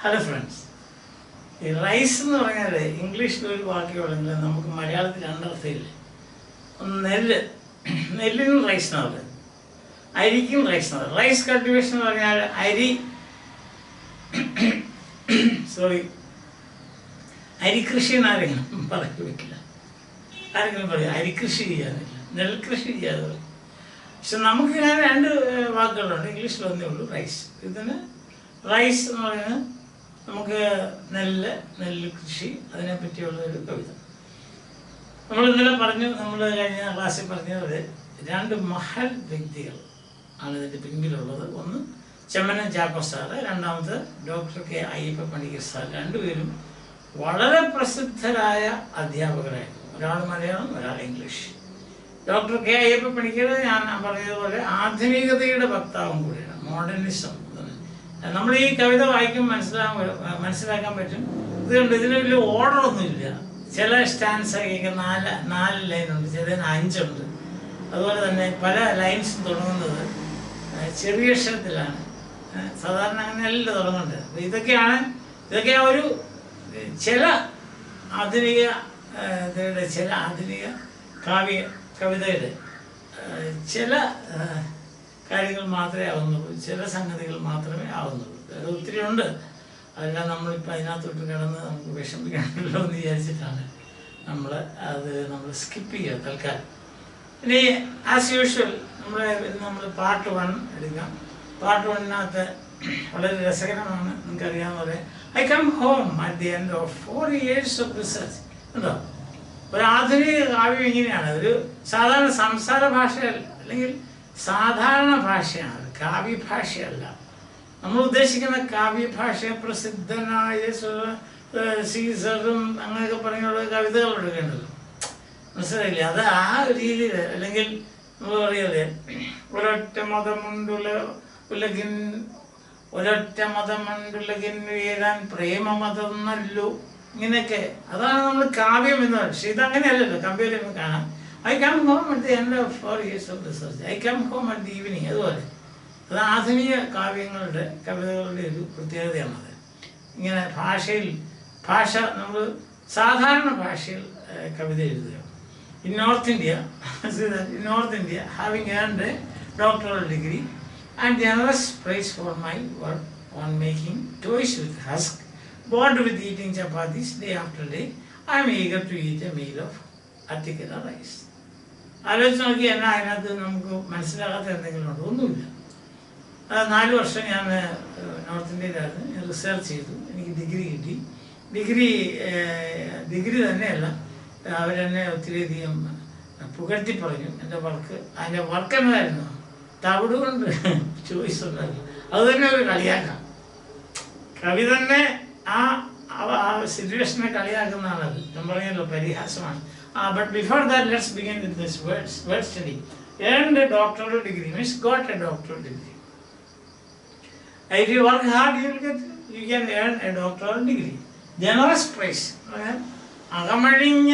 Hello friends, ഈ rice എന്ന് പറഞ്ഞാൽ ഇംഗ്ലീഷിൽ ഒരു വാക്യമുണ്ടെങ്കിൽ നമുക്ക് മലയാളത്തിൽ രണ്ടർത്ഥമില്ല. ഒന്ന് നെല്ലിനും റൈസ് എന്ന് പറയുന്നത്, അരിക്കും റൈസ് എന്ന് പറയുന്നത്. റൈസ് കൾട്ടിവേഷൻ എന്ന് പറഞ്ഞാൽ അരികൃഷി എന്നാരെങ്കിലും പറയാൻ പറ്റില്ല. ആരെങ്കിലും പറയും അരികൃഷി ചെയ്യാനില്ല, നെൽകൃഷി ചെയ്യാതെ പറയും. പക്ഷെ നമുക്കിങ്ങനെ രണ്ട് വാക്കുകളുണ്ട്, ഇംഗ്ലീഷിലൊന്നേ ഉള്ളൂ റൈസ്. ഇതിന് റൈസ് എന്ന് പറയുന്നത് നമുക്ക് നെല്ല് കൃഷി, അതിനെപ്പറ്റിയുള്ള ഒരു കവിത. നമ്മൾ ഇന്നലെ നമ്മൾ കഴിഞ്ഞ ക്ലാസ്സിൽ പറഞ്ഞത് രണ്ട് മഹൽ വ്യക്തികൾ ആണ് ഇതിൻ്റെ പിന്നിലുള്ളത്. ഒന്ന് ചെമ്മനം ചാക്കോ സാറ്, രണ്ടാമത് doctor K Ayyappa Panicker sir. രണ്ടുപേരും വളരെ പ്രസിദ്ധരായ അധ്യാപകരായിരുന്നു. ഒരാൾ മലയാളം, ഒരാൾ English. Doctor K Ayyappa Panicker ഞാൻ പറഞ്ഞതുപോലെ ആധുനികതയുടെ വക്താവും കൂടിയാണ്, മോഡേണിസം. നമ്മൾ ഈ കവിത വായിക്കുമ്പോൾ മനസ്സിലാക്കാൻ പറ്റും. ഇതുകൊണ്ട് ഇതിന് വലിയ ഓർഡറൊന്നുമില്ല. ചില സ്റ്റാൻസൊക്കെ നാല് ലൈനുണ്ട്, ചിലതിന് 5 ഉണ്ട്. അതുപോലെ തന്നെ പല ലൈൻസും തുടങ്ങുന്നത് ചെറിയ അക്ഷരത്തിലാണ്. സാധാരണ അങ്ങനെയല്ല തുടങ്ങേണ്ടത്. അപ്പോൾ ഇതൊക്കെ ഒരു ചില ആധുനിക കവിതയുടെ ചില കാര്യങ്ങൾ മാത്രമേ ആവുന്നുള്ളൂ, ചില സംഗതികൾ മാത്രമേ ആവുന്നുള്ളൂ. അത് ഒത്തിരി ഉണ്ട്. അതെല്ലാം നമ്മളിപ്പോൾ അതിനകത്തോട്ട് കിടന്ന് നമുക്ക് വിഷമിക്കാണല്ലോ എന്ന് വിചാരിച്ചിട്ടാണ് നമ്മൾ സ്കിപ്പ് ചെയ്യുക തൽക്കാലം. ഇനി ആസ് യൂഷ്വൽ നമ്മൾ പാർട്ട് 1 എടുക്കാം. പാർട്ട് 1-നകത്ത് വളരെ രസകരമാണ്. നിങ്ങൾക്കറിയാവുന്ന പോലെ I come home at the end of 4 years of research. ഉണ്ടോ? ഒരു ആധുനിക കാവ്യം ഇങ്ങനെയാണ്. ഒരു സാധാരണ സംസാര ഭാഷയല്ല, അല്ലെങ്കിൽ സാധാരണ ഭാഷയാണ്, കാവ്യഭാഷയല്ല. നമ്മൾ ഉദ്ദേശിക്കുന്ന കാവ്യഭാഷ പ്രസിദ്ധനായ സീസറും അങ്ങനെയൊക്കെ പറഞ്ഞുള്ള കവിതകൾ എടുക്കേണ്ടല്ലോ, മനസ്സിലായില്ലേ? അത് ആ ഒരു രീതിയിൽ, അല്ലെങ്കിൽ നമ്മൾ പറയല്ലേ ഒരൊറ്റ മതമുണ്ടുലകിൻ വീരാൻ പ്രേമമതം നല്ലു, ഇങ്ങനെയൊക്കെ. അതാണ് നമ്മൾ കാവ്യം എന്ന് പറയുന്നത്. പക്ഷെ ഇതങ്ങനെയല്ലല്ലോ. കാവ്യം കാണാം. I come home at the end of 4 years of research. I come home at the evening. അതുപോലെ അത് ആധുനിക കവിതകളുടെ ഒരു പ്രത്യേകതയാണത്. ഇങ്ങനെ ഭാഷ നമ്മൾ സാധാരണ ഭാഷയിൽ കവിത എഴുതുക. In North India, having earned a doctoral degree and generous praise for my work on making toys with husk, bored with eating chapatis day after day, I am eager to eat a meal of Attikara rice. ആലോചിച്ച് നോക്കി, എന്നാൽ അതിനകത്ത് നമുക്ക് മനസ്സിലാകാത്ത എന്തെങ്കിലും ഉണ്ടോ? ഒന്നുമില്ല. 4 വർഷം ഞാൻ നോർത്ത് ഇന്ത്യയിലായിരുന്നു. ഞാൻ റിസർച്ച് ചെയ്തു, എനിക്ക് ഡിഗ്രി കിട്ടി. ഡിഗ്രി തന്നെയല്ല, അവരെന്നെ ഒത്തിരിയധികം പുകഴ്ത്തി പറഞ്ഞു. എൻ്റെ അതിൻ്റെ വർക്ക് എന്തായിരുന്നു? തവിട് കൊണ്ട് ചോയ്സ് ഉണ്ടായിരുന്നു. അത് തന്നെ ഒരു കളിയാക്കാം. കവി തന്നെ ആ സിറ്റുവേഷനെ കളിയാക്കുന്നതാണത്. ഞാൻ പറഞ്ഞല്ലോ, പരിഹാസമാണ്. But before that, let's begin with this word study. Earned a doctoral degree means got a doctoral degree. If you work hard, you can earn a doctoral degree. Generous praise. അകമഴിഞ്ഞ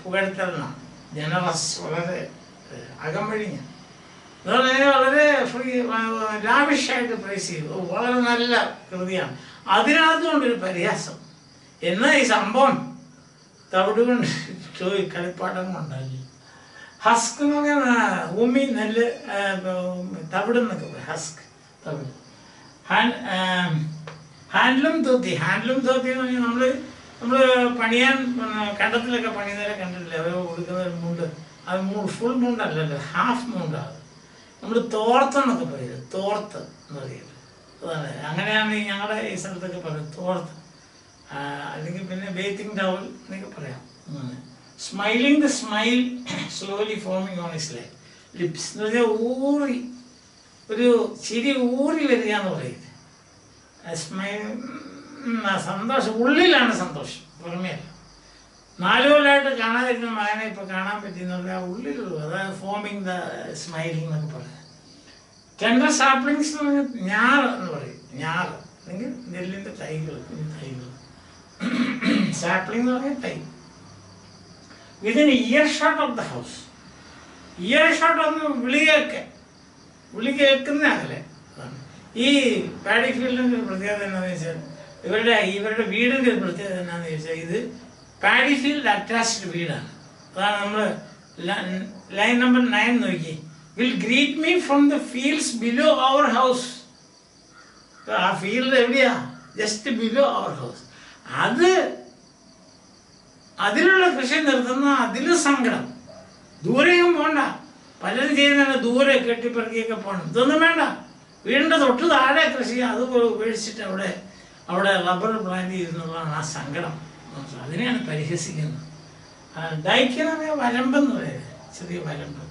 പുകഴ്ത്തലാണ് ജനറസ്. വളരെ അകമഴിഞ്ഞ, വളരെ ലാവിഷായിട്ട് price ചെയ്തു. വളരെ നല്ല കൃതിയാണ്. അതിനകത്തുകൊണ്ടൊരു പരിഹാസം. എന്നാൽ ഈ സംഭവം തവിട് കൊണ്ട് കളിപ്പാട്ടം ഉണ്ടാക്കി. ഹസ്ക് എന്ന് പറഞ്ഞാൽ ഭൂമി, നെല്ല്, തവിട് എന്നൊക്കെ പറയും. ഹസ്ക്, തവിട്. ഹാൻഡ്ലൂം തോത്തി എന്ന് പറഞ്ഞാൽ നമ്മൾ പണിയാൻ കണ്ടത്തിലൊക്കെ പണിയുന്നവരെ കണ്ടിട്ടില്ല. അവർ കൊടുക്കുന്ന ഒരു മുണ്ട്, അത് ഫുൾ മുണ്ടല്ലല്ലോ, ഹാഫ് മുണ്ടാണ്. നമ്മൾ തോർത്തെന്നൊക്കെ പറയുന്നത്, തോർത്ത് എന്ന് പറയുന്നത്. അതാണ്, അങ്ങനെയാണ് ഞങ്ങളുടെ ഈ സ്ഥലത്തൊക്കെ പറയുന്നത്, തോർത്ത്. അല്ലെങ്കിൽ പിന്നെ ബേത്തിങ് ടവൽ എന്നൊക്കെ പറയാം. Smiling the smile slowly forming on his lips എന്ന് പറഞ്ഞാൽ ഒരു ചിരി ഊറി വരിക എന്ന് പറയുന്നത്. സ്മൈൽ, സന്തോഷം, ഉള്ളിലാണ് സന്തോഷം, പുറമേ അല്ല. 4 കൊല്ലമായിട്ട് കാണാതിരുന്ന മകനെ ഇപ്പോൾ കാണാൻ പറ്റിയെന്നുള്ള ആ ഉള്ളിലുള്ളൂ. അതായത് ഫോമിങ് ദ സ്മൈലിംഗ് എന്നൊക്കെ പറയാം. ടെൻഡർ സാപ്ലിങ്സ് എന്ന് പറഞ്ഞാൽ ഞാറ് എന്ന് പറയും. ഞാറ് അല്ലെങ്കിൽ നെല്ലിൻ്റെ തൈകൾ. സാപ്ലിംഗ് എന്ന് പറഞ്ഞാൽ തൈ. Within year shot of the house. Year shot ഒന്ന് വിളി കേൾക്കുന്ന അകലെ. ഈ പാഡി ഫീൽഡിൻ്റെ ഒരു പ്രത്യേകത എന്താണെന്ന് വെച്ചാൽ ഇവരുടെ വീടിൻ്റെ പ്രത്യേകത എന്താണെന്ന് ചോദിച്ചാൽ ഇത് പാഡി ഫീൽഡ് അറ്റാച്ച്ഡ് വീടാണ്. അതാണ് നമ്മൾ ലൈൻ നമ്പർ 9 നോക്കി. Will greet me from the fields below our house. ആ ഫീൽഡ് എവിടെയാ? Just below our house. അതിലുള്ള കൃഷി നിർത്തുന്ന അതിൽ സങ്കടം. ദൂരെയും പോകണ്ട. പലരും ചെയ്യുന്നതാണ് ദൂരെ കെട്ടിപ്പറക്കിയൊക്കെ പോകണം. ഇതൊന്നും വേണ്ട. വീടിൻ്റെ തൊട്ട് താഴെ കൃഷി അത് ഉപേക്ഷിച്ചിട്ട് അവിടെ റബ്ബർ പ്ലാന്റ് ചെയ്യുന്നുള്ളതാണ് ആ സങ്കടം. അതിനെയാണ് പരിഹസിക്കുന്നത്. ഡൈക്കെന്ന് വരമ്പെന്ന് പറയുന്നത്, ചെറിയ വരമ്പ്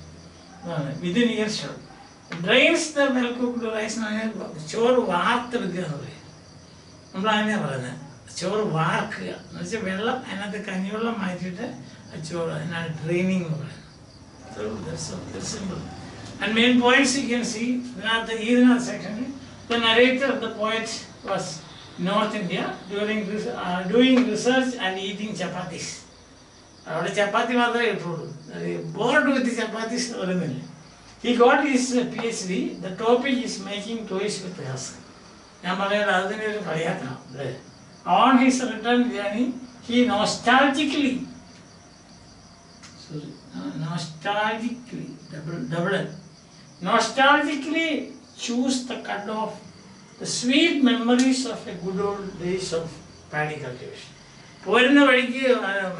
within earshot. Drains the well cooked rice എന്ന് പറഞ്ഞാൽ ചോറ് വാർത്തെടുക്കുക എന്ന് പറയും. നമ്മളങ്ങനെയാണ് പറയുന്നത്, ചോറ് വാർക്കുക എന്ന് വെച്ചാൽ വെള്ളം അതിനകത്ത് കഞ്ഞിവെള്ളം മാറ്റിയിട്ട് ചോറ്, അതിനാണ് ട്രെയിനിങ് എന്ന് പറയുന്നത്. Simple. And main points you can see in the section. The narrator, the poet, was North India doing research and eating chapatis. അവിടെ ചപ്പാത്തി മാത്രമേ ഇട്ടുള്ളൂ. ബോർഡ് വിത്ത് ചപ്പാത്തീസ് പറയുന്നില്ല. He got his PhD. The topic is making toys with husk. ഞാൻ പറയുന്നത് അതിനെ ഒരു കളിയാക്കണം. On his return journey, he nostalgically choose the cut off the sweet memories of a good old days of paddy cultivation. പോരുന്ന വഴിക്ക്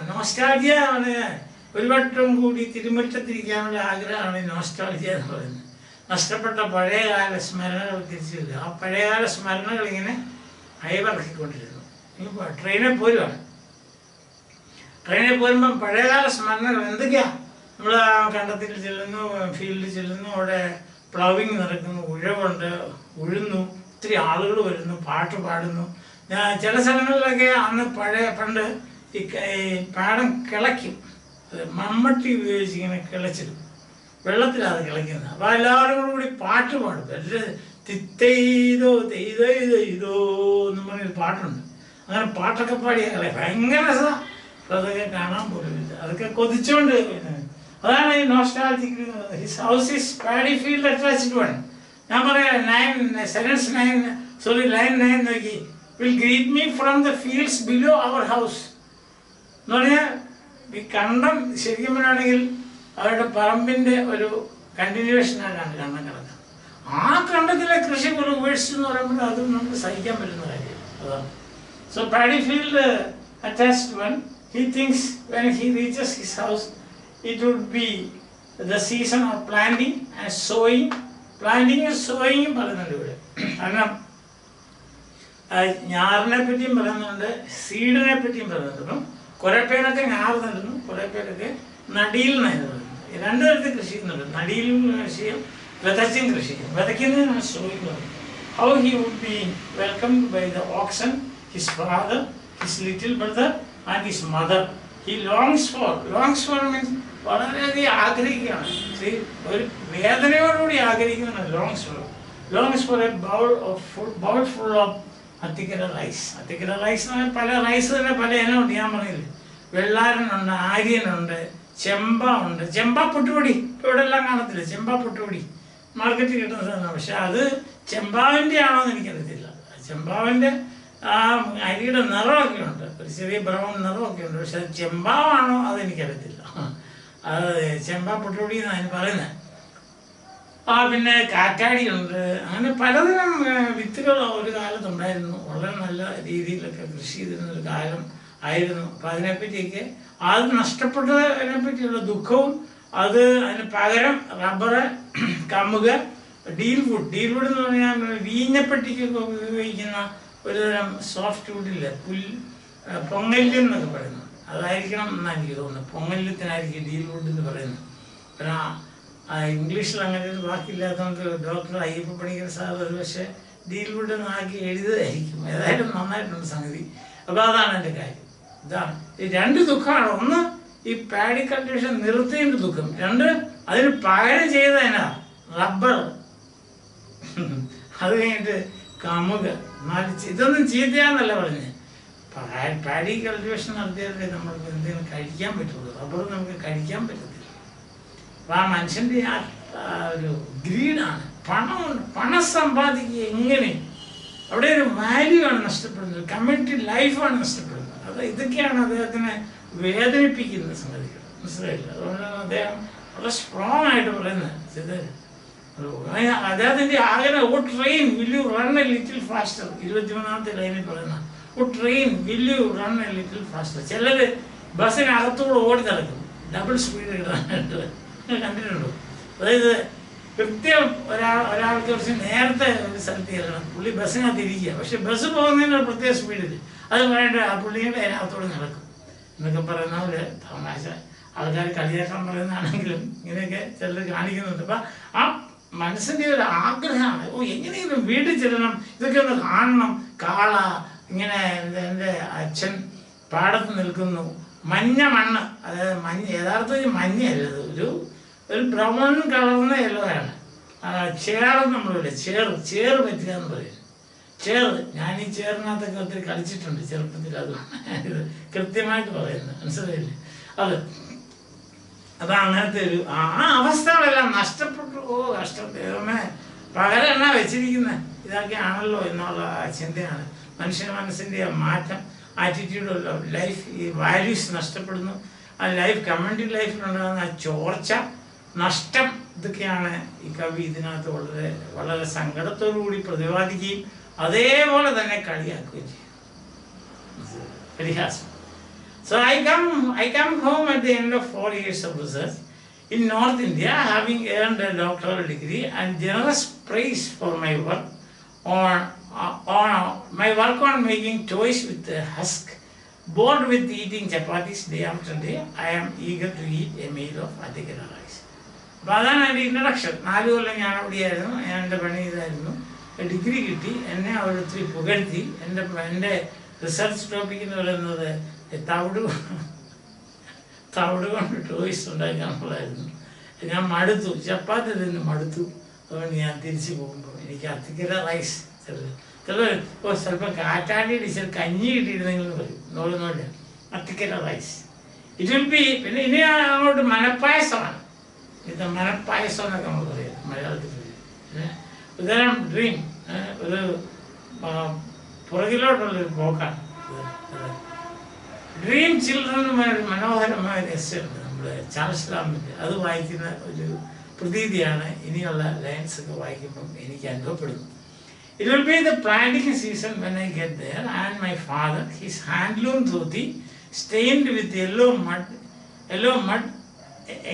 nostalgia ആണ്. ഒരു വട്ടം കൂടി തിരുമുറ്റത്തിരിക്കാനുള്ള ആഗ്രഹമാണ് നോസ്റ്റാൾജിയ എന്ന് പറയുന്നത്. നഷ്ടപ്പെട്ട പഴയകാല സ്മരണകൾ തിരിച്ചു വരിക. ആ പഴയകാല സ്മരണകൾ ഇങ്ങനെ അയവിറക്കിക്കൊണ്ടിരുന്നു. ട്രെയിനിൽ പോരുവാണ്. ട്രെയിനിൽ പോരുമ്പം പഴയകാല സ്മരണകൾ എന്തൊക്കെയാണ്? നമ്മൾ കണ്ടത്തിൽ ചെല്ലുന്നു, ഫീൽഡിൽ ചെല്ലുന്നു, അവിടെ പ്ലവിങ് നടക്കുന്നു, ഉഴവുണ്ട്, ഉഴുന്നു, ഒത്തിരി ആളുകൾ വരുന്നു, പാട്ട് പാടുന്നു. ചില സ്ഥലങ്ങളിലൊക്കെ അന്ന് പണ്ട് ഈ പാടം കിളയ്ക്കും. മമ്മട്ടി ഉപയോഗിച്ച് ഇങ്ങനെ കിളച്ചിടും. വെള്ളത്തിലാണ് കിളയ്ക്കുന്നത്. അപ്പോൾ എല്ലാവരും കൂടി പാട്ട് പാടും. തിത്തെയ്തോ തെയ്തോ ഇതോ എന്ന് പറഞ്ഞൊരു പാട്ടുണ്ട്. അങ്ങനെ പാട്ടൊക്കെ പാടിയ കളി ഭയങ്കര രസമാണ്. അതൊക്കെ കാണാൻ പോലുമില്ല. അതൊക്കെ കൊതിച്ചോണ്ട് അതാണ് ഈ nostalgic. His house is paddy field attached one. ഞാൻ പറയാം ലൈൻ 9 നോക്കി. Will greet me from the fields below our house എന്ന് പറഞ്ഞാൽ ഈ കണ്ടം ശരിക്കും പറയുകയാണെങ്കിൽ അവരുടെ പറമ്പിൻ്റെ ഒരു കണ്ടിന്യൂവേഷനായിട്ടാണ് കണ്ടം കിടക്കുന്നത്. ആ കണ്ടത്തിലെ കൃഷി ഒരു ഉപേക്ഷിച്ചു എന്ന് പറയുമ്പോൾ അതും നമുക്ക് സഹിക്കാൻ പറ്റുന്ന കാര്യം അതാണ്. So paddy field attached one. He thinks when he reaches his house, it would be the season of planting and sowing. Planting and sowing പറയുന്നുണ്ട് ഇവിടെ. കാരണം ഞാറിനെ പറ്റിയും പറയുന്നുണ്ട്, സീഡിനെ പറ്റിയും പറയുന്നുണ്ട്. അപ്പം കുറേ പേരൊക്കെ ഞാറ് നടുന്നു, കുറേ പേരൊക്കെ നടിയിൽ നിന്നായിരുന്നു പറയുന്നത്. 2 തരത്തിൽ കൃഷി ചെയ്യുന്നുണ്ട്. നടിയിൽ കൃഷിയും വിതച്ചും കൃഷി ചെയ്യും. വിതയ്ക്കുന്നതിനാണ് sowing പറയുന്നത്. How he would be welcomed by the oxen, his father, his little brother and his mother. He longs for means വളരെയധികം ആഗ്രഹിക്കുകയാണ്. ഒരു വേദനയോടുകൂടി ആഗ്രഹിക്കുന്നതാണ് longs for a bowl full of അത്തിക്കര റൈസ്. അത്തിക്കര റൈസ് എന്ന് പറഞ്ഞാൽ പല റൈസ് തന്നെ പല ഇനമുണ്ട്. ഞാൻ പറഞ്ഞില്ലേ, വെള്ളാരനുണ്ട്, ആര്യനുണ്ട്, ചെമ്പ ഉണ്ട്. ചെമ്പ പുട്ടുപൊടി ഇവിടെ എല്ലാം കാണത്തില്ല. ചെമ്പ പുട്ടുപൊടി മാർക്കറ്റിൽ കിട്ടുന്ന സാധനമാണ്. പക്ഷെ അത് ചെമ്പാവിൻ്റെ ആണോ എന്ന് എനിക്കറിയത്തില്ല. ചെമ്പാവിൻ്റെ ആ അരിയുടെ നിറമൊക്കെ ഉണ്ട്, ഒരു ചെറിയ ബ്രൗൺ നിറമൊക്കെ ഉണ്ട്. പക്ഷെ അത് ചെമ്പാവാണോ അതെനിക്കറിയത്തില്ല. അത് ചെമ്പാ പുട്ടുപൊടി എന്നാണ് അതിന് പറയുന്നത്. പിന്നെ കാറ്റാടിയുണ്ട്. അങ്ങനെ പലതരം വിത്തുകൾ ഒരു കാലത്തുണ്ടായിരുന്നു. വളരെ നല്ല രീതിയിലൊക്കെ കൃഷി ചെയ്തിരുന്നൊരു കാലം ആയിരുന്നു. അപ്പം അതിനെപ്പറ്റിയൊക്കെ അത് നഷ്ടപ്പെട്ടതിനെ പറ്റിയുള്ള ദുഃഖവും അതിന് പകരം റബ്ബറ്, കമുക്, ഡീൽവുഡ് എന്ന് പറഞ്ഞാൽ വീഞ്ഞപ്പെട്ടിക്കൊക്കെ ഉപയോഗിക്കുന്ന ഒരുതരം സോഫ്റ്റ് വുഡില്ല, പൊങ്ങല്യം എന്നൊക്കെ പറയുന്നത്. അതായിരിക്കണം എന്നാണ് എനിക്ക് തോന്നുന്നത്. പൊങ്ങല്യത്തിനായിരിക്കും ഡീൽവുഡ് എന്ന് പറയുന്നത്. പിന്നെ ഇംഗ്ലീഷിൽ അങ്ങനെ ഒരു വാക്കില്ലാത്തതുകൊണ്ട് ഡോക്ടർ അയ്യപ്പ പണിക്കർ സാർ ഒരു പക്ഷേ ഡീൽവുഡ് എന്നാക്കി എഴുതുകയായിരിക്കും. ഏതായാലും നന്നായിട്ടുണ്ട് സംഗതി. അപ്പോൾ അതാണ് എൻ്റെ കാര്യം. ഇതാണ് ഈ 2 ദുഃഖമാണ്. ഒന്ന് ഈ പാഡി കൾട്ടിവേഷൻ നിർത്തിയതിൻ്റെ ദുഃഖം. 2 അതിന് പകരം ചെയ്തതിനാ റബ്ബർ. അത് കഴിഞ്ഞിട്ട് കമുക്. ഇതൊന്നും ചീത്തയാന്നല്ല പറഞ്ഞത്. പാഡി കൾട്ടിവേഷൻ നടത്തിയാലേ നമ്മൾക്ക് എന്തെങ്കിലും കഴിക്കാൻ പറ്റുള്ളൂ. റബ്ബർ നമുക്ക് കഴിക്കാൻ പറ്റത്തില്ല. അപ്പം ആ മനുഷ്യൻ്റെ ആ ഒരു ഗ്രീഡാണ്. പണം സമ്പാദിക്കുക എങ്ങനെ അവിടെ ഒരു വാല്യൂ ആണ് നഷ്ടപ്പെടുന്നത്, കമ്മ്യൂണിറ്റി ലൈഫാണ് നഷ്ടപ്പെടുന്നത്. അത് ഇതൊക്കെയാണ് അദ്ദേഹത്തിനെ വേദനിപ്പിക്കുന്ന സംഗതികൾ, മനസ്സിലായില്ല. അതുകൊണ്ടാണ് അദ്ദേഹം വളരെ സ്ട്രോങ് ആയിട്ട് പറയുന്നത്. അദ്ദേഹത്തിൻ്റെ ആഗ്രഹം, oh train will you run a little faster, 23-ാമത്തെ ലൈനിൽ പറയുന്ന oh train will you run a little faster. ചിലർ ബസ്സിനകത്തൂടെ ഓടി നടക്കും ഡബിൾ സ്പീഡ് ഇടാനായിട്ട്, കണ്ടിട്ടുണ്ടോ? അതായത് കൃത്യം ഒരാൾക്ക് കുറച്ച് നേരത്തെ ഒരു സ്ഥലത്ത് കയറണം, പുള്ളി ബസ്സിനകത്ത് ഇരിക്കുക, പക്ഷെ ബസ് പോകുന്നതിന് പ്രത്യേക സ്പീഡിൽ അത് പറയേണ്ട ആ പുള്ളിയുടെ അതിനകത്തോടെ നടക്കും എന്നൊക്കെ പറയുന്ന പോലെ തമാശ ആൾക്കാർ കളിയാക്കാൻ പറയുന്നതാണെങ്കിലും ഇങ്ങനെയൊക്കെ ചിലർ കാണിക്കുന്നുണ്ട്. അപ്പം ആ മനസ്സിൻ്റെ ഒരു ആഗ്രഹമാണ്, ഓ എങ്ങനെയെങ്കിലും വീട്ടിൽ ചെല്ലണം, ഇതൊക്കെ ഒന്ന് കാണണം. കാള ഇങ്ങനെ എൻ്റെ അച്ഛൻ പാടത്ത് നിൽക്കുന്നു, മഞ്ഞ മണ്ണ്, അതായത് മഞ്ഞ യഥാർത്ഥത്തിൽ മഞ്ഞയല്ലത്, ഒരു ബ്രൗൺ കളർന്ന യെല്ലോയാണ്. ചേറെന്ന് നമ്മളില്ല, ചേറ് പറ്റുക എന്ന് പറയും. ചേറ്, ഞാൻ ഈ ചേറിനകത്തൊക്കെ ഒത്തിരി കളിച്ചിട്ടുണ്ട് ചെറുപ്പത്തിൽ, അത് ഇത് കൃത്യമായിട്ട് പറയുന്നത്, മനസ്സിലായില്ലേ? അത് അങ്ങനത്തെ ഒരു ആ അവസ്ഥകളെല്ലാം നഷ്ടപ്പെട്ടു. ഓ കഷ്ടം, ദൈവമേ, പകരം എന്നാ വെച്ചിരിക്കുന്നത്, ഇതൊക്കെയാണല്ലോ എന്നുള്ള ചിന്തയാണ്. മനുഷ്യ മനസ്സിൻ്റെ മാറ്റം, ആറ്റിറ്റ്യൂഡ് ഓഫ് ലൈഫ്, ഈ വാല്യൂസ് നഷ്ടപ്പെടുന്നു. ആ ലൈഫ്, കമ്മ്യൂണിറ്റി ലൈഫിലുണ്ടാകുന്ന ആ ചോർച്ച, നഷ്ടം, ഇതൊക്കെയാണ് ഈ കവി ഇതിനകത്ത് വളരെ വളരെ സങ്കടത്തോടു കൂടി പ്രതിപാദിക്കുകയും അതേപോലെ തന്നെ കളിയാക്കുകയും ചെയ്യും. പരിഹാസം. So I come home at the end of 4 years of research in North India, having earned a doctoral degree and generous praise for my work on making toys with the husk. Bored with eating chapatis day after day, I am eager to eat a meal of Atikara rice. അപ്പോൾ അതാണ് എൻ്റെ introduction. 4 കൊല്ലം ഞാൻ അവിടെയായിരുന്നു, ഞാൻ എൻ്റെ പണി ഇതായിരുന്നു, degree കിട്ടി, എന്നെ അവരൊത്തിരി പുകഴ്ത്തി. എൻ്റെ റിസർച്ച് ടോപ്പിക് എന്ന് പറയുന്നത് തവിട് കൊണ്ട് ടോയ്സ് ഉണ്ടാക്കാനുള്ളതായിരുന്നു. ഞാൻ മടുത്തു, ചപ്പാത്തി തിന്ന് മടുത്തു. അതുകൊണ്ട് ഞാൻ തിരിച്ചു പോകുമ്പോൾ എനിക്ക് അത്തിക്കര റൈസ്, ചിലർ ചിലപ്പോൾ കാറ്റാടി ഇടിച്ചാൽ കഞ്ഞി കിട്ടിയിരുന്നെങ്കിൽ പറയും, നോടുന്നില്ല, അത്തിക്കര റൈസ് ഇറ്റ് വിൽ ബി. പിന്നെ ഇനി അങ്ങോട്ട് മനപ്പായസമാണ്, ഇത് മനപ്പായസം എന്നൊക്കെ നമ്മൾ പറയാം മലയാളത്തിൽ. ഉദാഹരണം ഡ്രീം, ഒരു പുറകിലോട്ടുള്ളൊരു പോക്കാണ്. ഡ്രീം ചിൽഡ്രൻ മനോഹരമായ രഹസ്യമുണ്ട് നമ്മുടെ ചാൾസ് ലാമ്പിൻ്റെ, അത് വായിക്കുന്ന ഒരു പ്രതീതിയാണ് ഇനിയുള്ള ലൈൻസൊക്കെ വായിക്കുമ്പം എനിക്ക് അനുഭവപ്പെടുന്നു. It will be the planting season when I get there, and my father, his handloom dhoti stained with yellow mud,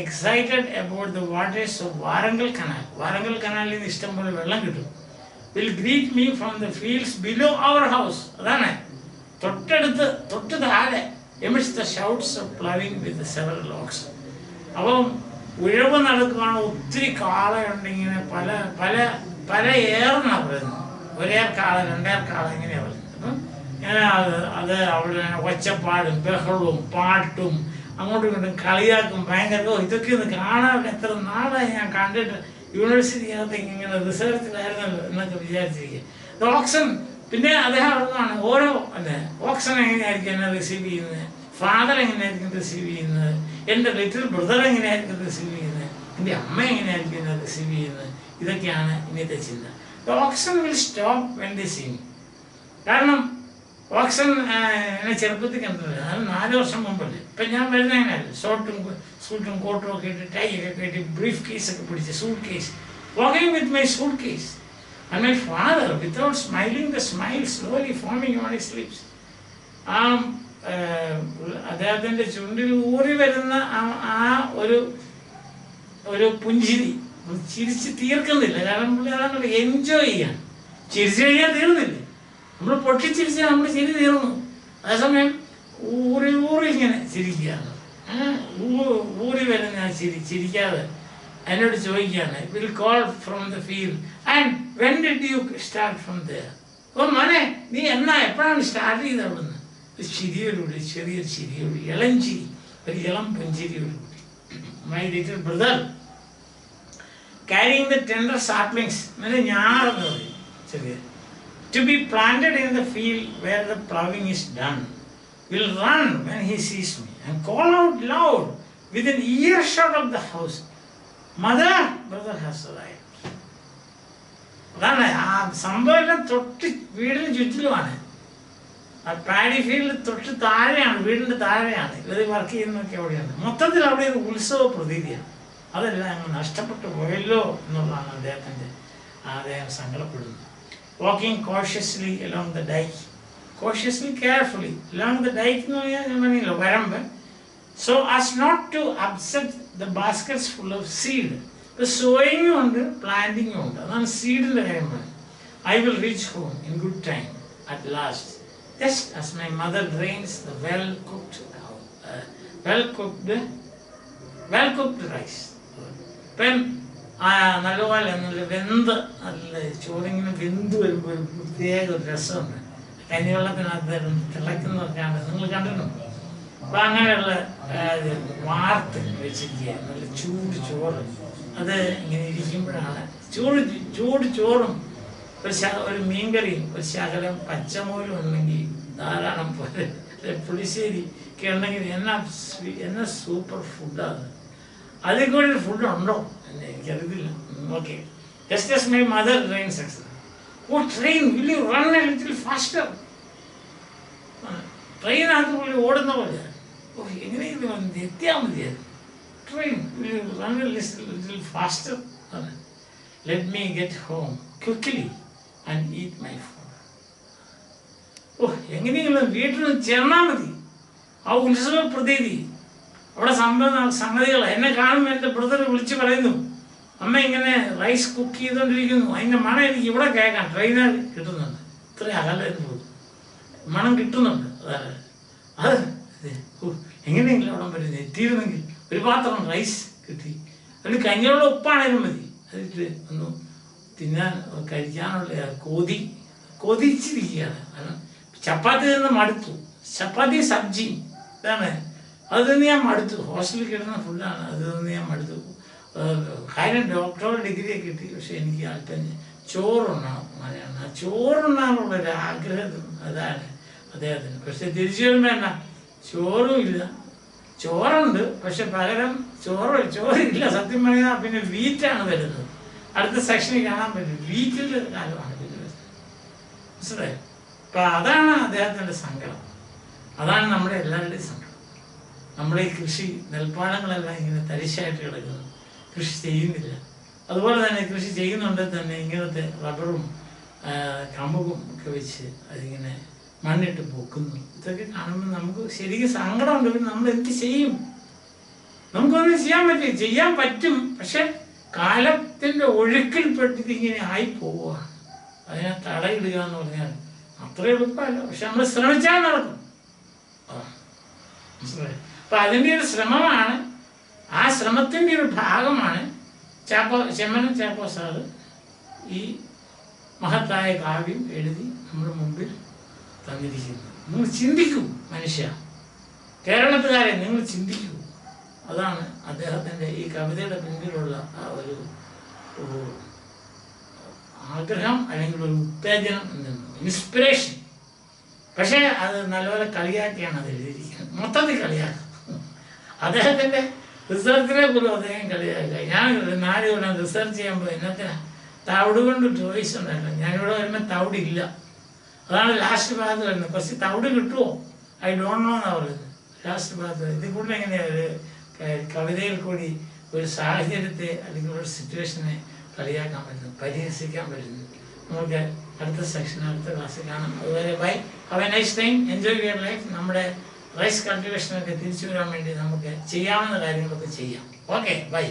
excited about the waters of Warangal Canal. Warangal Canal in Istanbul വെള്ളം കിട്ടും. Will greet me from the fields below our house. അതാണ് തൊട്ട് താഴെ, amidst the shouts of ploughing with the several oxen. അപ്പം ഉഴവ് നടക്കുകയാണ്, ഒത്തിരി കാളയുണ്ട്, ഇങ്ങനെ പല പല പല ഏറെന്നാണ് പറയുന്നത്. ഒരേർ കാള, രണ്ടേർ കാള, ഇങ്ങനെയാണ് പറയുന്നത്. അപ്പം ഇങ്ങനെ അത് അവിടെ ഒച്ചപ്പാടും ബഹളവും പാട്ടും അങ്ങോട്ടും ഇങ്ങോട്ടും കളിയാക്കും, ഭയങ്കര. ഇതൊക്കെ ഒന്ന് കാണാൻ എത്ര നാളായി ഞാൻ കണ്ടിട്ട്, യൂണിവേഴ്സിറ്റിക്കകത്ത് ഇങ്ങനെ റിസർച്ചിലായിരുന്നല്ലോ എന്നൊക്കെ വിചാരിച്ചിരിക്കുക. ഓക്സൺ, പിന്നെ അദ്ദേഹം അവർക്കാണ് ഓരോ ഓക്സൺ എങ്ങനെയായിരിക്കും എന്നെ റിസീവ് ചെയ്യുന്നത്, ഫാദർ എങ്ങനെയായിരിക്കും റിസീവ് ചെയ്യുന്നത്, എൻ്റെ ലിറ്റിൽ ബ്രദർ എങ്ങനെയായിരിക്കും റിസീവ് ചെയ്യുന്നത്, എൻ്റെ അമ്മ എങ്ങനെയായിരിക്കും എന്നെ റിസീവ് ചെയ്യുന്നത്, ഇതൊക്കെയാണ് ഇന്നത്തെ ചിന്ത. ഓക്സൺ will stop when the see me. കാരണം ഓക്സൺ എന്നെ ചെറുപ്പത്തിൽ കണ്ടിട്ടില്ല, അത് 4 വർഷം മുമ്പല്ലേ. ഇപ്പം ഞാൻ വരുന്ന എങ്ങനെയല്ല, സൂട്ടും കോട്ടും ഒക്കെ ഇട്ട്, ടൈ ഒക്കെ കെട്ടി, ബ്രീഫ് കേസൊക്കെ പിടിച്ച്, suit case, walking with my suit case. And my father, without smiling, the smile slowly forming on his lips. അദ്ദേഹത്തിൻ്റെ ചുണ്ടിൽ ഊറി വരുന്ന ആ ഒരു പുഞ്ചിരി ചിരിച്ച് തീർക്കുന്നില്ല. കാരണം പുള്ളി അതാണ് എൻജോയ് ചെയ്യാൻ. ചിരിച്ചു കഴിഞ്ഞാൽ തീർന്നില്ല, നമ്മൾ പൊട്ടിച്ചിരിച്ചാൽ നമ്മൾ ചിരി തീർന്നു. അതേസമയം ഊറി ഇങ്ങനെ ചിരിക്കുകയാണ്, ഊറി വരുന്ന ആ ചിരിക്കാതെ എന്നോട് ചോദിക്കുകയാണ്, will call from the field and when did you start from there. ഓ മോനെ, നീ എപ്പോഴാണ് സ്റ്റാർട്ട് ചെയ്തത് അവിടുന്ന്? ഒരു ചിരിയോടുകൂടി, ചെറിയൊരു ചിരിയോട്, ഇളം ചിരി, ഒരു ഇളം പുഞ്ചിരിയോടുകൂടി. My little brother carrying the tender saplings, ഞാറെന്ന് പറയും, ചെറിയ, to be planted in the field where the ploughing is done, will run when he sees me and call out loud within earshot of the house, Mother, brother has arrived. അതാണ് ആ സംഭവം എല്ലാം തൊട്ട് വീടിന് ചുറ്റിലുമാണ്. ആ പാഡി ഫീൽഡ് തൊട്ട് താഴെയാണ്, വീടിൻ്റെ താഴെയാണ് ഇവർ വർക്ക് ചെയ്യുന്നതൊക്കെ. അവിടെയാണ് മൊത്തത്തിൽ അവിടെ ഒരു ഉത്സവ പ്രതീതിയാണ്. അതെല്ലാം അങ്ങ് നഷ്ടപ്പെട്ടു പോയല്ലോ എന്നുള്ളതാണ് അദ്ദേഹം സങ്കടപ്പെടുന്നത്. Walking cautiously along the dike, cautiously carefully along the dike എന്ന് പറഞ്ഞാൽ ഞാൻ പറഞ്ഞല്ലോ വരമ്പ്. So as not to upset the baskets full of seed. ഇപ്പോൾ സോയിങ്ങും ഉണ്ട് പ്ലാന്റിങ്ങും ഉണ്ട്. അതാണ് സീഡിൻ്റെ കാര്യം പറയുന്നത്. I will reach home in good time at last just as my mother drains the well-cooked rice. ഇപ്പം നല്ലപോലെ നല്ല വെന്ത് നല്ല ചോറിങ്ങനെ വെന്ത് വരുമ്പോൾ ഒരു പ്രത്യേക ഒരു രസമുണ്ട്. കഞ്ഞിവെള്ളത്തിനകത്ത് തിളക്കുന്നതൊക്കെയാണ് നിങ്ങൾ കണ്ടിട്ടുണ്ട്. അപ്പം അങ്ങനെയുള്ള വാർത്ത് വെച്ചിരിക്കുക നല്ല ചൂട് ചോറ്, അത് ഇങ്ങനെ ഇരിക്കുമ്പോഴാണ് ചൂട് ചോറും ഒരു മീൻകറിയും ഒരു ശകലം പച്ചമോലും ഉണ്ടെങ്കിൽ ധാരാളം പോലെ പുളിശ്ശേരി ഒക്കെ ഉണ്ടെങ്കിൽ എന്നാ സൂപ്പർ ഫുഡാണ്. അതിൽ കൂടി ഫുഡ് ഉണ്ടോ എന്ന് എനിക്കറിയില്ല. Okay, just as my mother train success. Oh train, will you run a little faster? ട്രെയിനകത്ത് പുള്ളി ഓടുന്ന പോലെ. ഓ എങ്ങനെയെങ്കിലും എത്തിയാൽ മതിയായിരുന്നു. Train, will you run a little faster? Let me get home quickly and eat my food. ഓ എങ്ങനെയെങ്കിലും വീട്ടിൽ ചേർന്നാൽ മതി. ആ ഉത്സവ പ്രതീതി അവിടെ സംഗതികൾ എന്നെ കാണുമ്പോൾ എൻ്റെ ബ്രദർ വിളിച്ച് പറയുന്നു, അമ്മ ഇങ്ങനെ റൈസ് കുക്ക് ചെയ്തുകൊണ്ടിരിക്കുന്നു, അതിൻ്റെ മണം എനിക്ക് ഇവിടെ കേൾക്കാം. ട്രെയിനിൽ കിട്ടുന്നുണ്ട്, ഇത്രയും അകലായിരുന്നു പോകും, മണം കിട്ടുന്നുണ്ട്. അതാണ് അത് എങ്ങനെയെങ്കിലും അവിടെ വരുന്നത് എത്തിയിരുന്നെങ്കിൽ ഒരു പാത്രം റൈസ് കിട്ടി, അതിൽ കഞ്ഞിയുള്ള ഉപ്പാണേലും മതി, അതിട്ട് ഒന്ന് തിന്നാൻ കഴിക്കാനുള്ള കൊതിച്ചിരിക്കുകയാണ്. കാരണം ചപ്പാത്തി നിന്ന് മടുത്തു, ചപ്പാത്തി സബ്ജിയും ഇതാണ്, അത് നിന്ന് ഞാൻ മടുത്തു. ഹോസ്റ്റലിൽ കിട്ടുന്ന ഫുഡാണ്, അത് നിന്ന് ഞാൻ മടുത്തു. കാര്യം ഡോക്ടറുടെ ഡിഗ്രിയൊക്കെ കിട്ടി, പക്ഷെ എനിക്ക് അല്പം ചോറുണ്ണണം, മലയാണ് ആ ചോറുണ്ണാനുള്ളൊരു ആഗ്രഹം അതാണ് അദ്ദേഹത്തിന്. പക്ഷെ തിരിച്ചു വരുമ്പോൾ എന്നാ ചോറും ഇല്ല, ചോറുണ്ട് പക്ഷെ പകരം ചോറില്ല. സത്യം പറഞ്ഞാൽ പിന്നെ വീറ്റാണ് വരുന്നത്. അടുത്ത സെക്ഷനിൽ കാണാൻ പറ്റും വീറ്റിൻ്റെ കാലമാണ് പിന്നെ മനസ്സിലായോ? അപ്പം അതാണ് അദ്ദേഹത്തിൻ്റെ സങ്കടം, അതാണ് നമ്മുടെ എല്ലാവരുടെയും സങ്കടം. നമ്മുടെ ഈ കൃഷി നെൽപ്പാടങ്ങളെല്ലാം ഇങ്ങനെ തരിശായിട്ട് കിടക്കുന്നു, കൃഷി ചെയ്യുന്നില്ല. അതുപോലെ തന്നെ കൃഷി ചെയ്യുന്നുണ്ടെങ്കിൽ തന്നെ ഇങ്ങനത്തെ റബ്ബറും കമ്പും ഒക്കെ വെച്ച് അതിങ്ങനെ മണ്ണിട്ട് പൊക്കുന്നു. ഇതൊക്കെ കാണുമ്പോൾ നമുക്ക് ശരിക്കും സങ്കടമുണ്ട്. പിന്നെ നമ്മൾ എന്ത് ചെയ്യും? നമുക്കൊന്നും ചെയ്യാൻ പറ്റും, പക്ഷെ കാലത്തിൻ്റെ ഒഴുക്കിൽപ്പെട്ടിട്ട് ഇങ്ങനെ ആയി പോവുകയാണ്. അതിനെ തടയിടുക എന്ന് പറഞ്ഞാൽ അത്ര എളുപ്പമല്ല, പക്ഷെ നമ്മൾ ശ്രമിച്ചാൽ നടക്കും. അപ്പം അതിൻ്റെ ഒരു ശ്രമമാണ്, ആ ശ്രമത്തിൻ്റെ ഒരു ഭാഗമാണ് ചെമ്മനം ചാക്കോ സാറ് ഈ മഹത്തായ കാവ്യം എഴുതി നമ്മുടെ മുമ്പിൽ തന്നിരിക്കുന്നത്. നിങ്ങൾ ചിന്തിക്കൂ മനുഷ്യ, കേരളത്തുകാരെ നിങ്ങൾ ചിന്തിക്കൂ. അതാണ് അദ്ദേഹത്തിൻ്റെ ഈ കവിതയുടെ പിന്നിലുള്ള ആ ഒരു ആഗ്രഹം, അല്ലെങ്കിൽ ഒരു ഉത്തേജനം എന്നു ഇൻസ്പിറേഷൻ. പക്ഷേ അത് നല്ലപോലെ കളിയാക്കിയാണ് അത് എഴുതിയിരിക്കുന്നത്, മൊത്തത്തിൽ കളിയാക്കുക. അദ്ദേഹത്തിൻ്റെ റിസർച്ചിനെ പോലും അദ്ദേഹം കളിയാക്കുക. ഞാൻ 4 കൊല്ലം റിസർച്ച് ചെയ്യുമ്പോൾ എന്നത്തിനാ തവിട് കൊണ്ട് ചോയ്സ് ഉണ്ടായില്ല. ഞാനിവിടെ വരുമ്പോൾ തവിടില്ല, അതാണ് ലാസ്റ്റ് ഭാഗത്ത് വരുന്നത്. കുറച്ച് തവിട് കിട്ടുമോ ഐ ഡോണ്ട് നോ എന്നാണ് പറയുന്നത് ലാസ്റ്റ് ഭാഗത്ത്. ഇതിൽ കൂടുതൽ എങ്ങനെയാണ് ഒരു കവിതയിൽ കൂടി ഒരു സാഹചര്യത്തെ അല്ലെങ്കിൽ ഒരു സിറ്റുവേഷനെ കളിയാക്കാൻ പറ്റുന്നു, പരിഹസിക്കാൻ പറ്റുന്നു. നമുക്ക് അടുത്ത സെക്ഷൻ അടുത്ത ക്ലാസ്സിൽ കാണാം. അതുവരെ bye, have a nice time, enjoy your life. നമ്മുടെ റൈസ് കൾട്ടിവേഷനൊക്കെ തിരിച്ചു വരാൻ വേണ്ടി നമുക്ക് ചെയ്യാവുന്ന കാര്യങ്ങളൊക്കെ ചെയ്യാം. Okay, by.